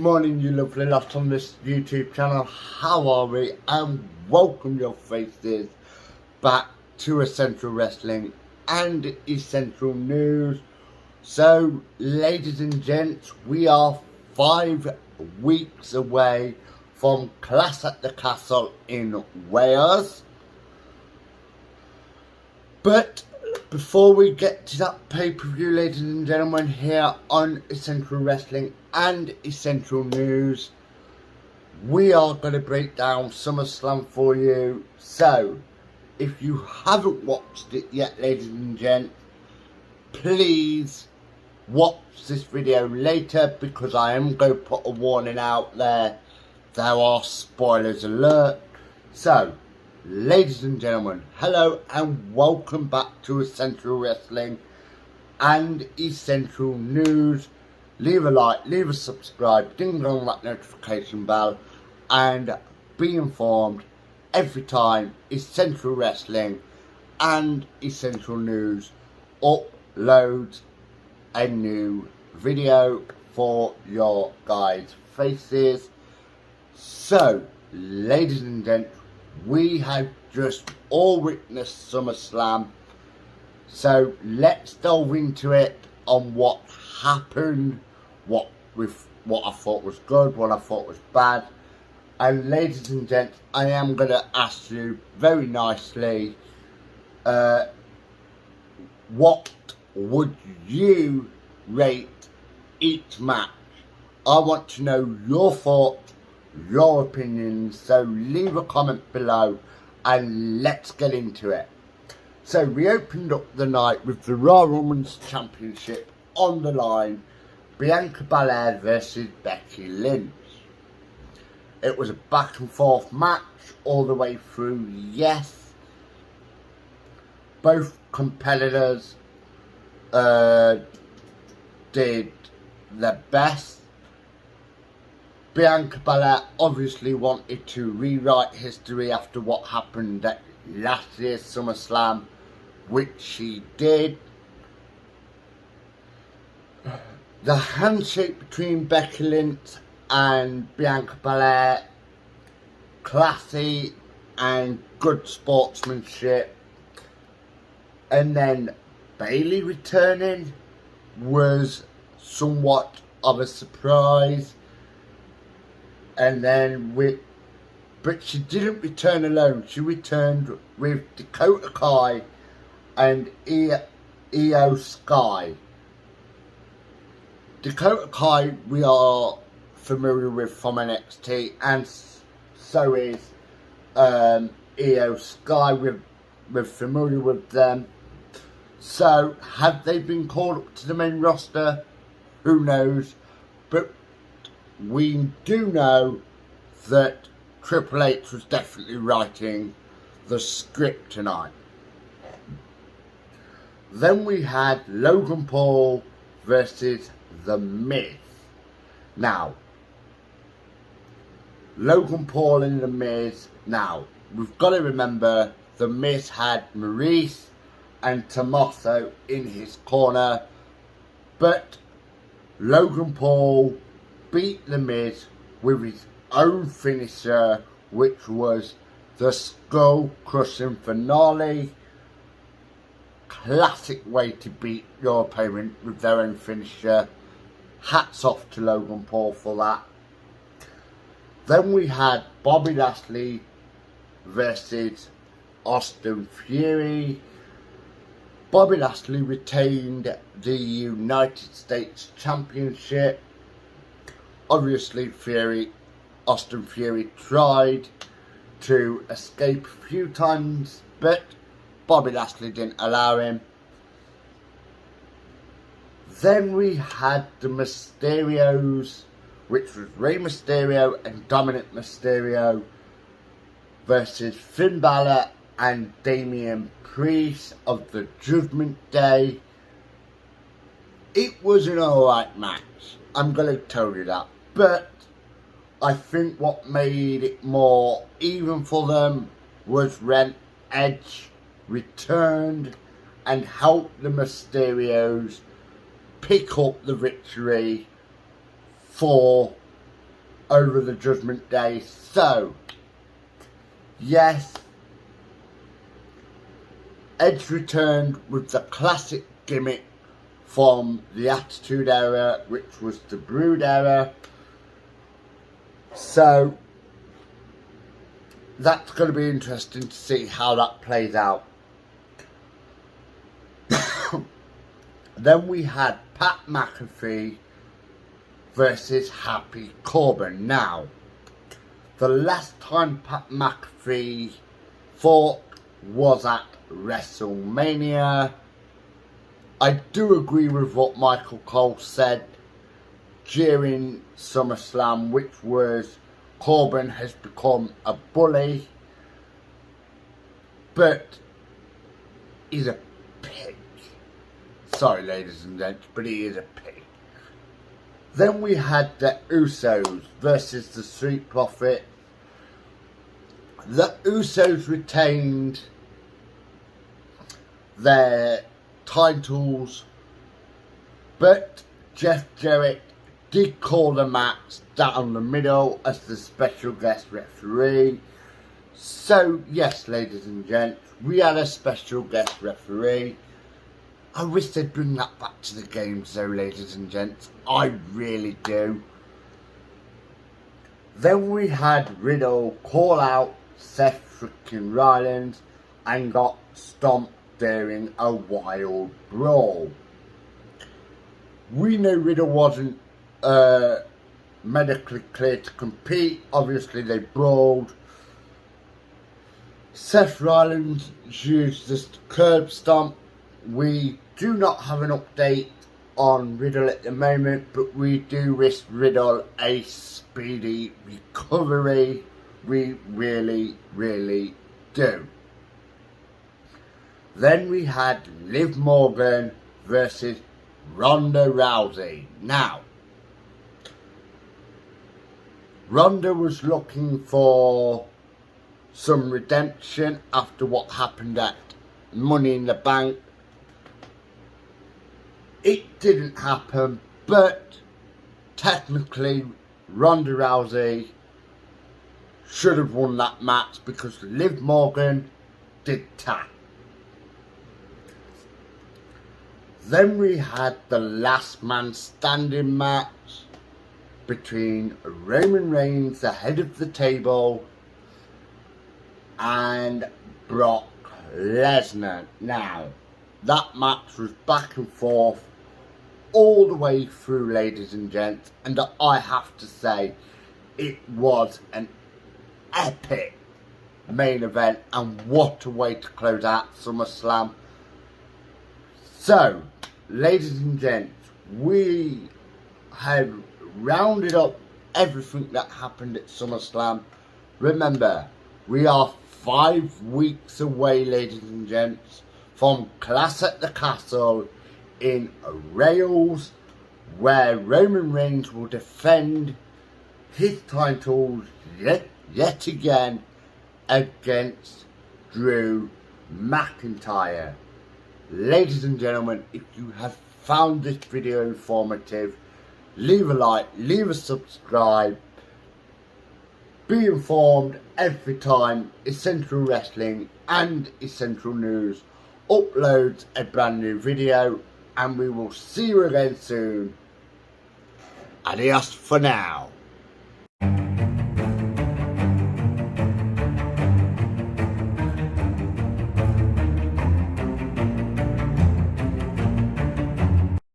morning, you lovely lot on this YouTube channel. How are we? And welcome your faces back to Essential Wrestling and Essential News. So, ladies and gents, we are 5 weeks away from Clash at the Castle in Wales. But before we get to that pay-per-view, ladies and gentlemen, here on Essential Wrestling and Essential News, we are going to break down Summer Slam for you. So, if you haven't watched it yet, ladies and gents, please watch this video later, because I am going to put a warning out there. There are spoilers alert. So, ladies and gentlemen, hello and welcome back to Essential Wrestling and Essential News. Leave a like, leave a subscribe, ding dong that notification bell, and be informed every time Essential Wrestling and Essential News uploads a new video for your guys' faces. So, ladies and gents, we have just all witnessed Summer Slam, so let's delve into it on what happened, what I thought was good, what I thought was bad. And ladies and gents, I am going to ask you very nicely, what would you rate each match? I want to know your thoughts, your opinions, so leave a comment below and let's get into it. So we opened up the night with the Raw Women's Championship on the line, Bianca Belair versus Becky Lynch. It was a back and forth match all the way through, yes. Both competitors did their best. Bianca Belair obviously wanted to rewrite history after what happened at last year's SummerSlam, which she did. The handshake between Becky Lynch and Bianca Belair, classy and good sportsmanship. And then Bayley returning was somewhat of a surprise. And then but she didn't return alone. She returned with Dakota Kai and Io Sky. Dakota Kai we are familiar with from NXT, and so is Io Sky. We're familiar with them. So, have they been called up to the main roster? Who knows? But we do know that Triple H was definitely writing the script tonight. Then we had Logan Paul versus The Miz. Now, Logan Paul and The Miz. Now, we've got to remember The Miz had Maurice and Tommaso in his corner, but Logan Paul beat The Miz with his own finisher, which was the skull crushing finale. Classic way to beat your opponent with their own finisher. Hats off to Logan Paul for that. Then we had Bobby Lashley versus Austin Fury. Bobby Lashley retained the United States Championship. Obviously, Austin Fury tried to escape a few times, but Bobby Lashley didn't allow him. Then we had the Mysterios, which was Rey Mysterio and Dominic Mysterio versus Finn Balor and Damian Priest of the Judgment Day. It was an alright match, I'm going to tell you that, but I think what made it more even for them was when Edge returned and helped the Mysterios pick up the victory for over the Judgment Day. So, yes, Edge returned with the classic gimmick from the Attitude Era, which was the Brood Era. So, that's going to be interesting to see how that plays out. Then we had Pat McAfee versus Happy Corbin. Now, the last time Pat McAfee fought was at WrestleMania. I do agree with what Michael Cole said during Summer Slam, which was Corbin has become a bully, but he's a pig. Sorry, ladies and gents, but he is a pig. Then we had the Usos versus the Street Profits. The Usos retained their titles, but Jeff Jarrett did call the match down the middle as the special guest referee. So, yes, ladies and gents, we had a special guest referee. I wish they'd bring that back to the games though, ladies and gents. I really do. Then we had Riddle call out Seth freaking Rollins and got stomped during a wild brawl. We knew Riddle wasn't medically cleared to compete. Obviously they brawled. Seth Rollins used this curb stomp. We do not have an update on Riddle at the moment, but we do wish Riddle a speedy recovery. We really, really do. Then we had Liv Morgan versus Ronda Rousey. Now, Ronda was looking for some redemption after what happened at Money in the Bank. It didn't happen, but technically Ronda Rousey should have won that match because Liv Morgan did tap. Then we had the last man standing match between Roman Reigns, the head of the table, and Brock Lesnar. Now, that match was back and forth all the way through, ladies and gents, and I have to say it was an epic main event, and what a way to close out SummerSlam. So, ladies and gents, we have rounded up everything that happened at SummerSlam. Remember, we are 5 weeks away, ladies and gents, from Clash at the Castle in Wales, where Roman Reigns will defend his titles yet again against Drew McIntyre. Ladies and gentlemen, if you have found this video informative, leave a like, leave a subscribe. Be informed every time Essential Wrestling and Essential News uploads a brand new video, and we will see you again soon. Adios for now.